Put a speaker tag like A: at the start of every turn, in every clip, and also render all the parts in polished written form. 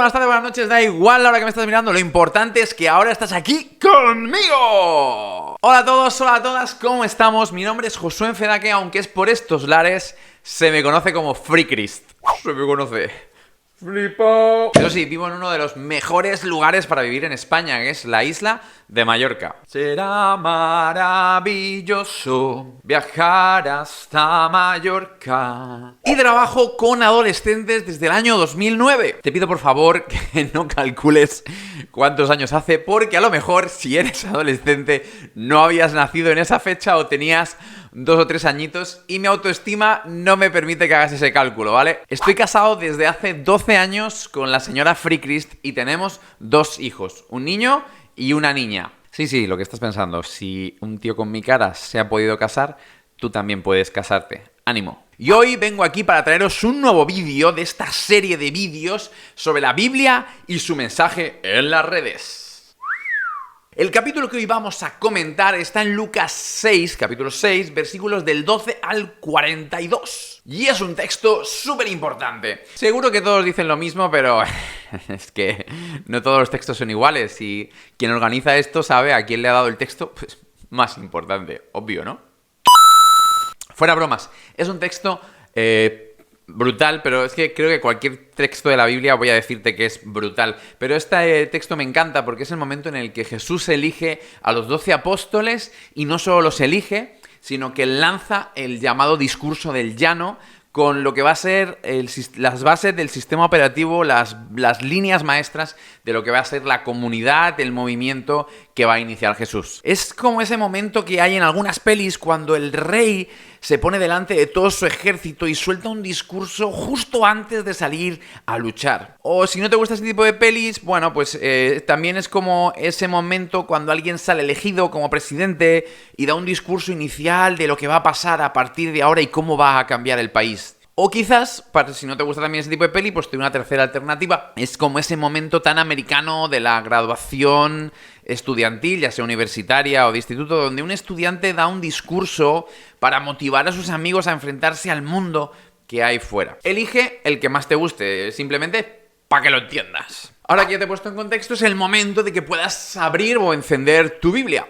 A: buenas tardes, buenas noches, da igual la hora que me estás mirando, lo importante es que ahora estás aquí conmigo. Hola a todos, hola a todas, ¿cómo estamos? Mi nombre es Josué Enfedaque, aunque es por estos lares, se me conoce como FreeChrist. Se me conoce. ¡Flipo! Eso sí, vivo en uno de los mejores lugares para vivir en España, que es la isla de Mallorca. Será maravilloso viajar hasta Mallorca. Y trabajo con adolescentes desde el año 2009. Te pido por favor que no calcules cuántos años hace, porque a lo mejor si eres adolescente no habías nacido en esa fecha o tenías 2 o 3 añitos y mi autoestima no me permite que hagas ese cálculo, ¿vale? Estoy casado desde hace 12 años con la señora FreeChrist y tenemos 2 hijos, un niño y una niña. Sí, lo que estás pensando, si un tío con mi cara se ha podido casar, tú también puedes casarte. ¡Ánimo! Y hoy vengo aquí para traeros un nuevo vídeo de esta serie de vídeos sobre la Biblia y su mensaje en las redes. El capítulo que hoy vamos a comentar está en Lucas 6, capítulo 6, versículos del 12 al 42. Y es un texto súper importante. Seguro que todos dicen lo mismo, pero es que no todos los textos son iguales. Y quien organiza esto sabe a quién le ha dado el texto pues, más importante. Obvio, ¿no? Fuera bromas. Es un texto brutal, pero es que creo que cualquier texto de la Biblia voy a decirte que es brutal. Pero este texto me encanta porque es el momento en el que Jesús elige a los 12 apóstoles y no solo los elige, sino que lanza el llamado discurso del llano con lo que va a ser las bases del sistema operativo, las líneas maestras de lo que va a ser la comunidad, el movimiento que va a iniciar Jesús. Es como ese momento que hay en algunas pelis cuando el rey se pone delante de todo su ejército y suelta un discurso justo antes de salir a luchar. O si no te gusta ese tipo de pelis, bueno, pues también es como ese momento cuando alguien sale elegido como presidente y da un discurso inicial de lo que va a pasar a partir de ahora y cómo va a cambiar el país. O quizás, si no te gusta también ese tipo de peli, pues tengo una tercera alternativa. Es como ese momento tan americano de la graduación estudiantil, ya sea universitaria o de instituto, donde un estudiante da un discurso para motivar a sus amigos a enfrentarse al mundo que hay fuera. Elige el que más te guste, simplemente para que lo entiendas. Ahora que ya te he puesto en contexto, es el momento de que puedas abrir o encender tu Biblia.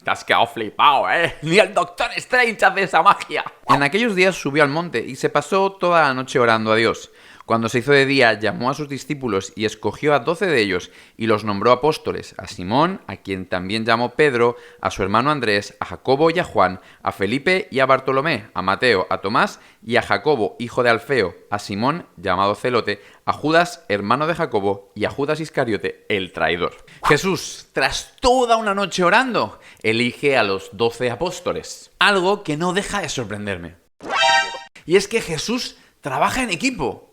A: Te has quedado flipado, ¿eh? Ni el Doctor Strange hace esa magia. En aquellos días subió al monte y se pasó toda la noche orando a Dios. Cuando se hizo de día, llamó a sus discípulos y escogió a 12 de ellos y los nombró apóstoles, a Simón, a quien también llamó Pedro, a su hermano Andrés, a Jacobo y a Juan, a Felipe y a Bartolomé, a Mateo, a Tomás y a Jacobo, hijo de Alfeo, a Simón, llamado Celote, a Judas, hermano de Jacobo, y a Judas Iscariote, el traidor. Jesús, tras toda una noche orando, elige a los 12 apóstoles. Algo que no deja de sorprenderme. Y es que Jesús trabaja en equipo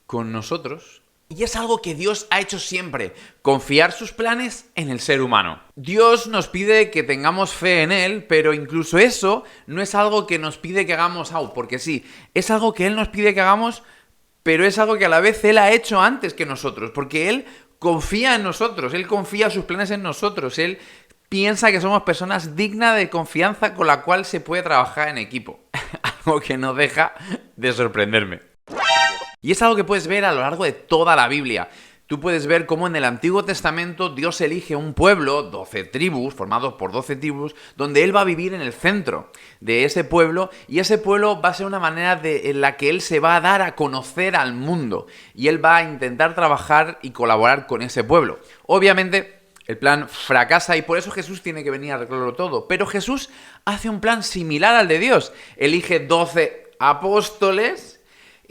A: con nosotros. Y es algo que Dios ha hecho siempre, confiar sus planes en el ser humano. Dios nos pide que tengamos fe en Él, pero incluso eso no es algo que nos pide que hagamos porque sí, es algo que Él nos pide que hagamos, pero es algo que a la vez Él ha hecho antes que nosotros, porque Él confía en nosotros, Él confía sus planes en nosotros, Él piensa que somos personas dignas de confianza con la cual se puede trabajar en equipo. Algo que no deja de sorprenderme. Y es algo que puedes ver a lo largo de toda la Biblia. Tú puedes ver cómo en el Antiguo Testamento Dios elige un pueblo, 12 tribus, formados por 12 tribus, donde Él va a vivir en el centro de ese pueblo, y ese pueblo va a ser una manera en la que Él se va a dar a conocer al mundo, y Él va a intentar trabajar y colaborar con ese pueblo. Obviamente, el plan fracasa y por eso Jesús tiene que venir a arreglarlo todo. Pero Jesús hace un plan similar al de Dios. Elige 12 apóstoles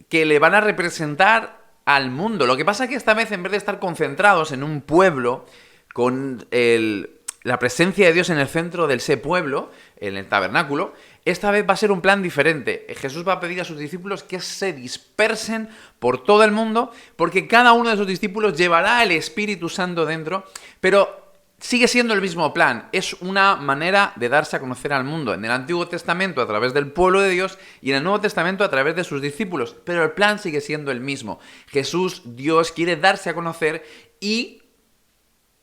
A: que le van a representar al mundo. Lo que pasa es que esta vez, en vez de estar concentrados en un pueblo, con la presencia de Dios en el centro de ese pueblo, en el tabernáculo, esta vez va a ser un plan diferente. Jesús va a pedir a sus discípulos que se dispersen por todo el mundo, porque cada uno de sus discípulos llevará el Espíritu Santo dentro, pero sigue siendo el mismo plan, es una manera de darse a conocer al mundo. En el Antiguo Testamento a través del pueblo de Dios y en el Nuevo Testamento a través de sus discípulos, pero el plan sigue siendo el mismo. Jesús, Dios, quiere darse a conocer y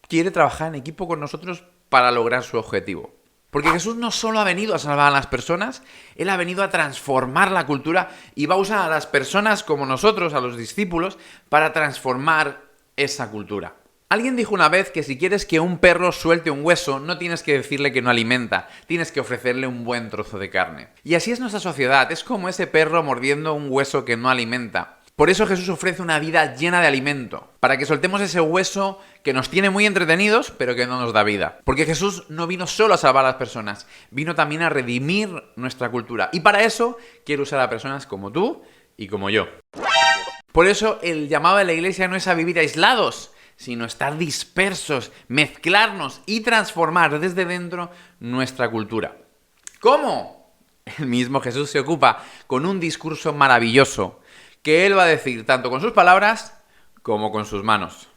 A: quiere trabajar en equipo con nosotros para lograr su objetivo. Porque Jesús no solo ha venido a salvar a las personas, Él ha venido a transformar la cultura y va a usar a las personas como nosotros, a los discípulos, para transformar esa cultura. Alguien dijo una vez que si quieres que un perro suelte un hueso, no tienes que decirle que no alimenta, tienes que ofrecerle un buen trozo de carne. Y así es nuestra sociedad, es como ese perro mordiendo un hueso que no alimenta. Por eso Jesús ofrece una vida llena de alimento, para que soltemos ese hueso que nos tiene muy entretenidos, pero que no nos da vida. Porque Jesús no vino solo a salvar a las personas, vino también a redimir nuestra cultura. Y para eso quiere usar a personas como tú y como yo. Por eso el llamado de la Iglesia no es a vivir aislados, sino estar dispersos, mezclarnos y transformar desde dentro nuestra cultura. ¿Cómo? El mismo Jesús se ocupa con un discurso maravilloso que Él va a decir tanto con sus palabras como con sus manos.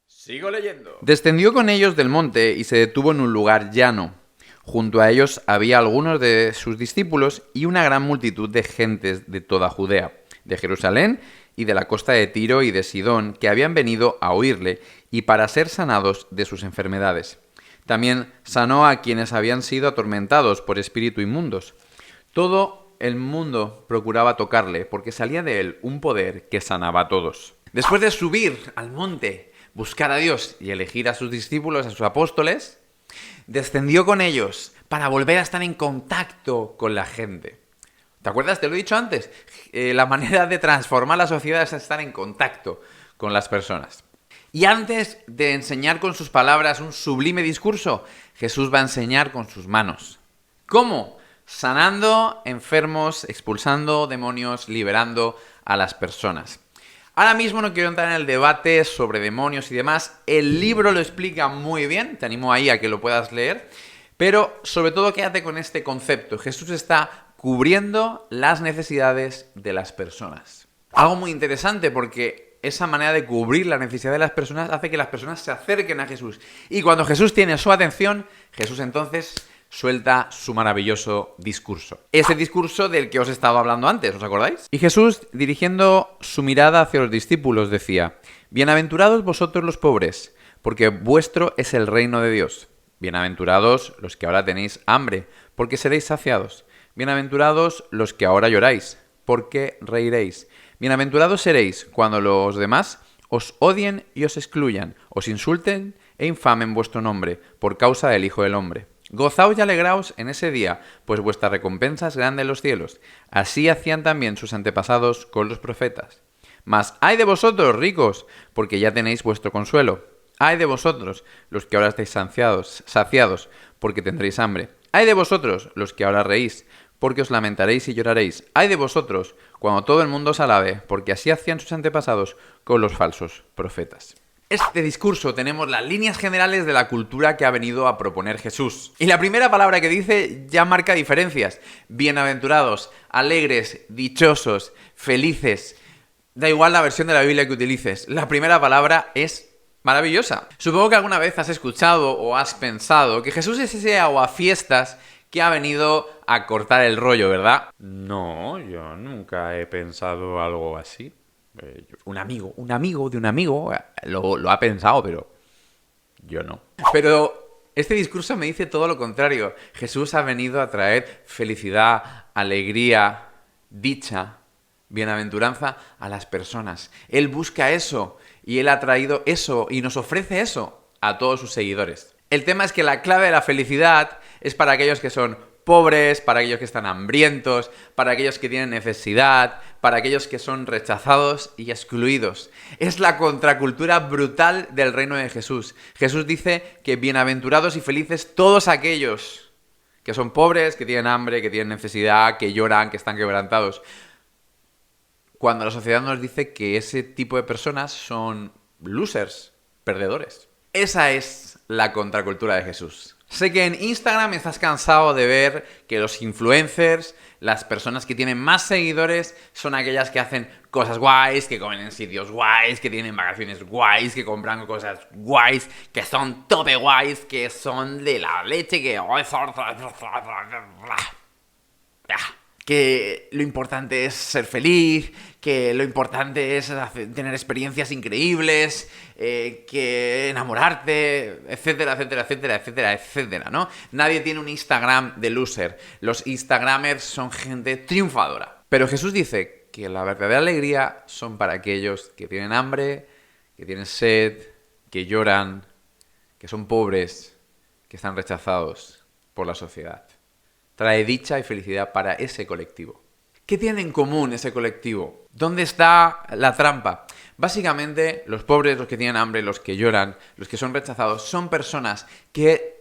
A: Sigo leyendo. Descendió con ellos del monte y se detuvo en un lugar llano. Junto a ellos había algunos de sus discípulos y una gran multitud de gentes de toda Judea, de Jerusalén y de la costa de Tiro y de Sidón, que habían venido a oírle y para ser sanados de sus enfermedades. También sanó a quienes habían sido atormentados por espíritu inmundos. Todo el mundo procuraba tocarle, porque salía de él un poder que sanaba a todos. Después de subir al monte, buscar a Dios y elegir a sus discípulos, a sus apóstoles, descendió con ellos para volver a estar en contacto con la gente. ¿Te acuerdas? Te lo he dicho antes. La manera de transformar la sociedad es estar en contacto con las personas. Y antes de enseñar con sus palabras un sublime discurso, Jesús va a enseñar con sus manos. ¿Cómo? Sanando enfermos, expulsando demonios, liberando a las personas. Ahora mismo no quiero entrar en el debate sobre demonios y demás. El libro lo explica muy bien, te animo ahí a que lo puedas leer. Pero sobre todo quédate con este concepto. Jesús está cubriendo las necesidades de las personas. Algo muy interesante porque esa manera de cubrir la necesidad de las personas hace que las personas se acerquen a Jesús. Y cuando Jesús tiene su atención, Jesús entonces suelta su maravilloso discurso. Ese discurso del que os he estado hablando antes, ¿os acordáis? Y Jesús, dirigiendo su mirada hacia los discípulos, decía: Bienaventurados vosotros los pobres, porque vuestro es el reino de Dios. Bienaventurados los que ahora tenéis hambre, porque seréis saciados. Bienaventurados los que ahora lloráis, porque reiréis. Bienaventurados seréis cuando los demás os odien y os excluyan, os insulten e infamen vuestro nombre, por causa del Hijo del Hombre. Gozaos y alegraos en ese día, pues vuestra recompensa es grande en los cielos. Así hacían también sus antepasados con los profetas. Mas ¡ay de vosotros, ricos!, porque ya tenéis vuestro consuelo. ¡Ay de vosotros, los que ahora estáis saciados, porque tendréis hambre! ¡Ay de vosotros, los que ahora reís, porque os lamentaréis y lloraréis! ¡Ay de vosotros, cuando todo el mundo os alabe, porque así hacían sus antepasados con los falsos profetas! Este discurso tenemos las líneas generales de la cultura que ha venido a proponer Jesús. Y la primera palabra que dice ya marca diferencias. Bienaventurados, alegres, dichosos, felices. Da igual la versión de la Biblia que utilices. La primera palabra es maravillosa. Supongo que alguna vez has escuchado o has pensado que Jesús es ese aguafiestas que ha venido a cortar el rollo, ¿verdad?
B: No, yo nunca he pensado algo así.
A: Un amigo de un amigo lo ha pensado, pero yo no. Pero este discurso me dice todo lo contrario. Jesús ha venido a traer felicidad, alegría, dicha, bienaventuranza a las personas. Él busca eso y Él ha traído eso y nos ofrece eso a todos sus seguidores. El tema es que la clave de la felicidad es para aquellos que son pobres, para aquellos que están hambrientos, para aquellos que tienen necesidad, para aquellos que son rechazados y excluidos. Es la contracultura brutal del reino de Jesús. Jesús dice que bienaventurados y felices todos aquellos que son pobres, que tienen hambre, que tienen necesidad, que lloran, que están quebrantados. Cuando la sociedad nos dice que ese tipo de personas son losers, perdedores. Esa es la contracultura de Jesús. Sé que en Instagram estás cansado de ver que los influencers, las personas que tienen más seguidores, son aquellas que hacen cosas guays, que comen en sitios guays, que tienen vacaciones guays, que compran cosas guays, que son tope guays, que son de la leche, que que lo importante es ser feliz, que lo importante es tener experiencias increíbles, que enamorarte, etcétera, etcétera, etcétera, etcétera, etcétera, ¿no? Nadie tiene un Instagram de loser. Los Instagramers son gente triunfadora. Pero Jesús dice que la verdadera alegría son para aquellos que tienen hambre, que tienen sed, que lloran, que son pobres, que están rechazados por la sociedad. Trae dicha y felicidad para ese colectivo. ¿Qué tiene en común ese colectivo? ¿Dónde está la trampa? Básicamente, los pobres, los que tienen hambre, los que lloran, los que son rechazados, son personas que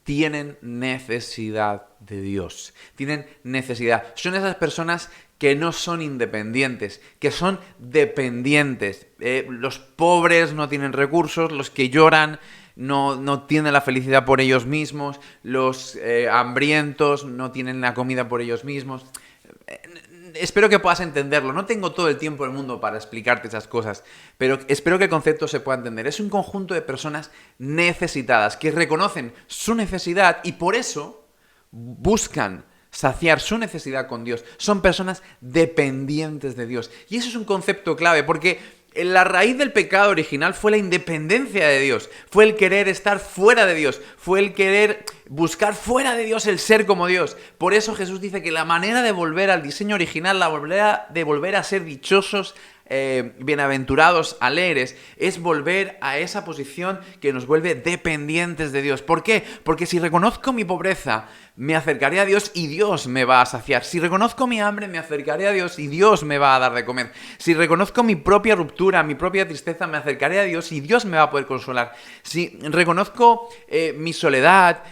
A: tienen necesidad de Dios. Tienen necesidad. Son esas personas que no son independientes, que son dependientes. Los pobres no tienen recursos, los que lloran no tienen la felicidad por ellos mismos, los hambrientos no tienen la comida por ellos mismos. Espero que puedas entenderlo. No tengo todo el tiempo del mundo para explicarte esas cosas, pero espero que el concepto se pueda entender. Es un conjunto de personas necesitadas que reconocen su necesidad y por eso buscan saciar su necesidad con Dios. Son personas dependientes de Dios. Y eso es un concepto clave porque la raíz del pecado original fue la independencia de Dios, fue el querer estar fuera de Dios, fue el querer buscar fuera de Dios el ser como Dios. Por eso Jesús dice que la manera de volver al diseño original, de volver a ser dichosos, bienaventurados, alegres, es volver a esa posición que nos vuelve dependientes de Dios. ¿Por qué? Porque si reconozco mi pobreza, me acercaré a Dios y Dios me va a saciar. Si reconozco mi hambre, me acercaré a Dios y Dios me va a dar de comer. Si reconozco mi propia ruptura, mi propia tristeza, me acercaré a Dios y Dios me va a poder consolar. Si reconozco mi soledad,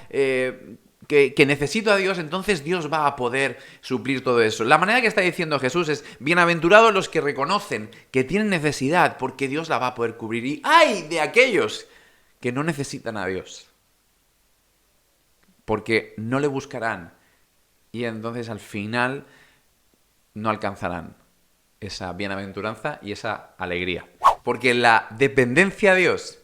A: que necesito a Dios, entonces Dios va a poder suplir todo eso. La manera que está diciendo Jesús es: bienaventurados los que reconocen que tienen necesidad, porque Dios la va a poder cubrir. Y ¡ay de aquellos que no necesitan a Dios! Porque no le buscarán y entonces al final no alcanzarán esa bienaventuranza y esa alegría. Porque la dependencia a Dios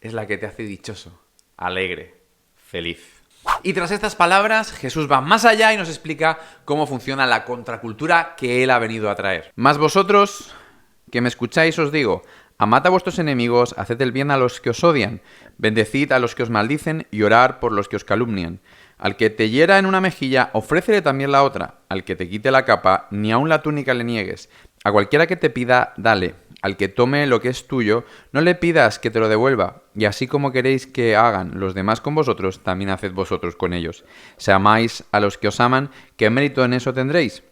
A: es la que te hace dichoso, alegre, feliz. Y tras estas palabras, Jesús va más allá y nos explica cómo funciona la contracultura que Él ha venido a traer. Mas vosotros, que me escucháis, os digo: amad a vuestros enemigos, haced el bien a los que os odian, bendecid a los que os maldicen y orad por los que os calumnian. Al que te hiera en una mejilla, ofrécele también la otra. Al que te quite la capa, ni aun la túnica le niegues. A cualquiera que te pida, dale. Al que tome lo que es tuyo, no le pidas que te lo devuelva. Y así como queréis que hagan los demás con vosotros, también haced vosotros con ellos. Si amáis a los que os aman, ¿qué mérito en eso tendréis?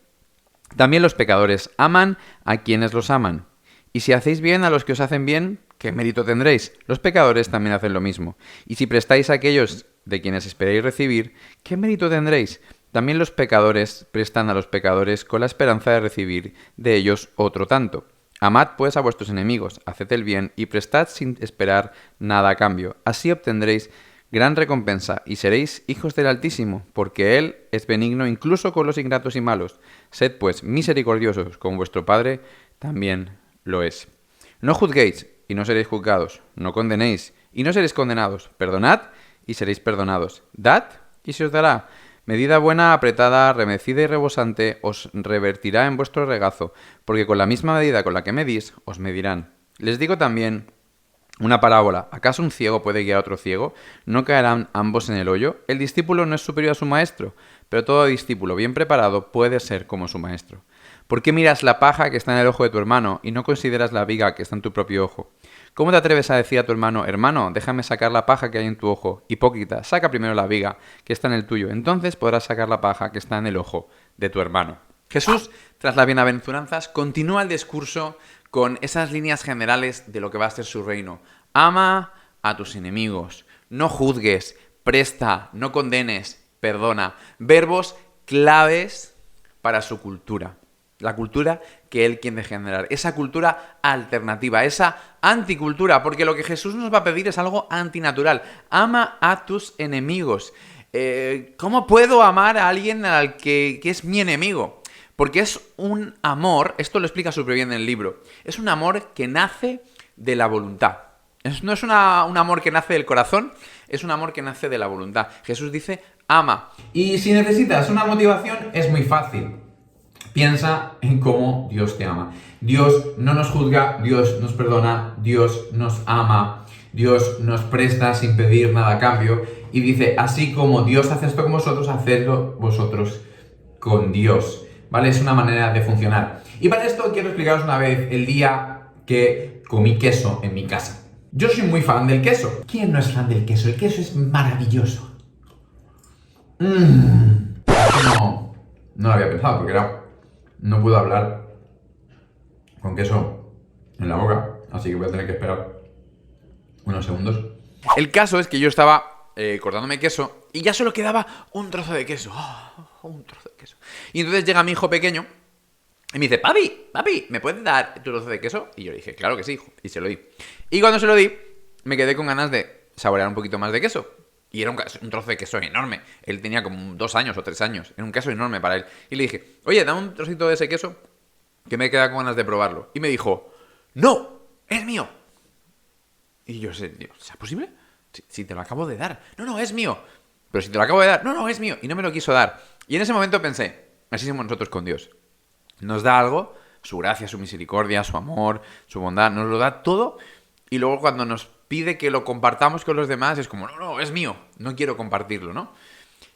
A: También los pecadores aman a quienes los aman. Y si hacéis bien a los que os hacen bien, ¿qué mérito tendréis? Los pecadores también hacen lo mismo. Y si prestáis a aquellos de quienes esperáis recibir, ¿qué mérito tendréis? También los pecadores prestan a los pecadores con la esperanza de recibir de ellos otro tanto. Amad pues a vuestros enemigos, haced el bien y prestad sin esperar nada a cambio. Así obtendréis gran recompensa y seréis hijos del Altísimo, porque Él es benigno incluso con los ingratos y malos. Sed pues misericordiosos, como vuestro Padre también lo es. No juzguéis y no seréis juzgados, no condenéis y no seréis condenados. Perdonad y seréis perdonados. Dad y se os dará. Medida buena, apretada, remecida y rebosante os revertirá en vuestro regazo, porque con la misma medida con la que medís, os medirán. Les digo también una parábola. ¿Acaso un ciego puede guiar a otro ciego? ¿No caerán ambos en el hoyo? El discípulo no es superior a su maestro, pero todo discípulo bien preparado puede ser como su maestro. ¿Por qué miras la paja que está en el ojo de tu hermano y no consideras la viga que está en tu propio ojo? ¿Cómo te atreves a decir a tu hermano: hermano, déjame sacar la paja que hay en tu ojo? Hipócrita, saca primero la viga que está en el tuyo, entonces podrás sacar la paja que está en el ojo de tu hermano. Jesús, tras las bienaventuranzas, continúa el discurso con esas líneas generales de lo que va a ser su reino. Ama a tus enemigos, no juzgues, presta, no condenes, perdona. Verbos claves para su cultura. La cultura que Él quiere generar. Esa cultura alternativa, esa anticultura. Porque lo que Jesús nos va a pedir es algo antinatural. Ama a tus enemigos. ¿Cómo puedo amar a alguien al que es mi enemigo? Porque es un amor, esto lo explica súper bien en el libro, es un amor que nace de la voluntad. No es un amor que nace del corazón, es un amor que nace de la voluntad. Jesús dice, ama. Y si necesitas una motivación, es muy fácil. Piensa en cómo Dios te ama. Dios no nos juzga, Dios nos perdona, Dios nos ama, Dios nos presta sin pedir nada a cambio. Y dice, así como Dios hace esto con vosotros, hacedlo vosotros con Dios. ¿Vale? Es una manera de funcionar. Y para esto quiero explicaros una vez el día que comí queso en mi casa. Yo soy muy fan del queso. ¿Quién no es fan del queso? El queso es maravilloso. No lo había pensado porque no puedo hablar con queso en la boca, así que voy a tener que esperar unos segundos. El caso es que yo estaba cortándome queso y ya solo quedaba un trozo de queso. Un trozo de queso. Y entonces llega mi hijo pequeño y me dice, papi, ¿me puedes dar tu trozo de queso? Y yo le dije, claro que sí, hijo. Y se lo di. Y cuando se lo di, me quedé con ganas de saborear un poquito más de queso. Y era un trozo de queso enorme. Él tenía como 2 años o 3 años. Era un queso enorme para él. Y le dije, oye, dame un trocito de ese queso que me queda con ganas de probarlo. Y me dijo, no, es mío. Y yo, ¿es posible? Si te lo acabo de dar. No, es mío. Pero si te lo acabo de dar. No, es mío. Y no me lo quiso dar. Y en ese momento pensé, así somos nosotros con Dios. Nos da algo, su gracia, su misericordia, su amor, su bondad, nos lo da todo. Y luego cuando nos pide que lo compartamos con los demás, es como, no, es mío, no quiero compartirlo, ¿no?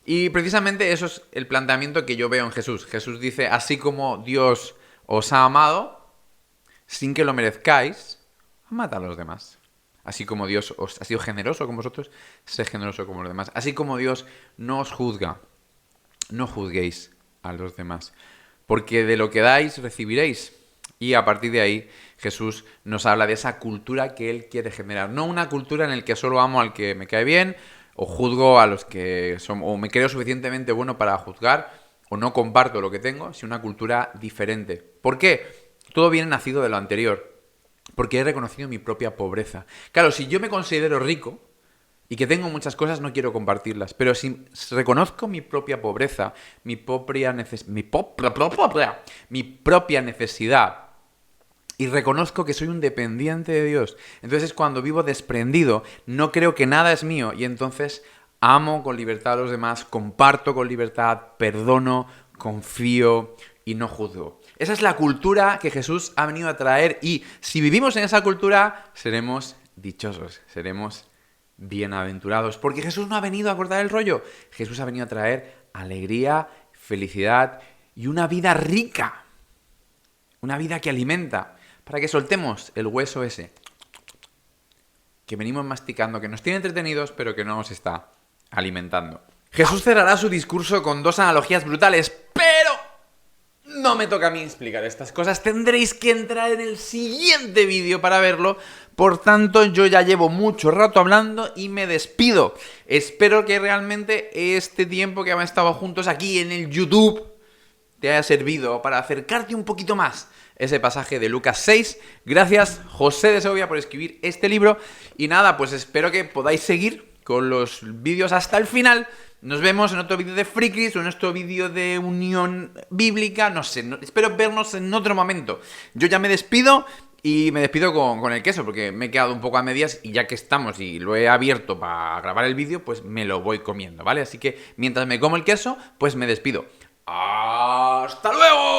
A: Y precisamente eso es el planteamiento que yo veo en Jesús. Jesús dice, así como Dios os ha amado, sin que lo merezcáis, amad a los demás. Así como Dios os ha sido generoso con vosotros, sed generoso con los demás. Así como Dios no os juzga, no juzguéis a los demás. Porque de lo que dais, recibiréis. Y a partir de ahí, Jesús nos habla de esa cultura que Él quiere generar. No una cultura en la que solo amo al que me cae bien, o juzgo a los que son, o me creo suficientemente bueno para juzgar, o no comparto lo que tengo, sino una cultura diferente. ¿Por qué? Todo viene nacido de lo anterior. Porque he reconocido mi propia pobreza. Claro, si yo me considero rico y que tengo muchas cosas, no quiero compartirlas. Pero si reconozco mi propia pobreza, mi propia necesidad, y reconozco que soy un dependiente de Dios, entonces cuando vivo desprendido, no creo que nada es mío, y entonces amo con libertad a los demás, comparto con libertad, perdono, confío y no juzgo. Esa es la cultura que Jesús ha venido a traer, y si vivimos en esa cultura, seremos dichosos, seremos bienaventurados, porque Jesús no ha venido a cortar el rollo. Jesús ha venido a traer alegría, felicidad y una vida rica, una vida que alimenta, para que soltemos el hueso ese que venimos masticando, que nos tiene entretenidos, pero que no nos está alimentando. Jesús cerrará su discurso con 2 analogías brutales, pero no me toca a mí explicar estas cosas. Tendréis que entrar en el siguiente vídeo para verlo. Por tanto, yo ya llevo mucho rato hablando y me despido. Espero que realmente este tiempo que hemos estado juntos aquí en el YouTube te haya servido para acercarte un poquito más ese pasaje de Lucas 6. Gracias, José de Segovia, por escribir este libro. Y nada, pues espero que podáis seguir con los vídeos hasta el final. Nos vemos en otro vídeo de Frikis o en otro vídeo de Unión Bíblica. No sé, espero vernos en otro momento. Yo ya me despido y me despido con el queso porque me he quedado un poco a medias y ya que estamos y lo he abierto para grabar el vídeo, pues me lo voy comiendo, ¿vale? Así que mientras me como el queso, pues me despido. ¡Hasta luego!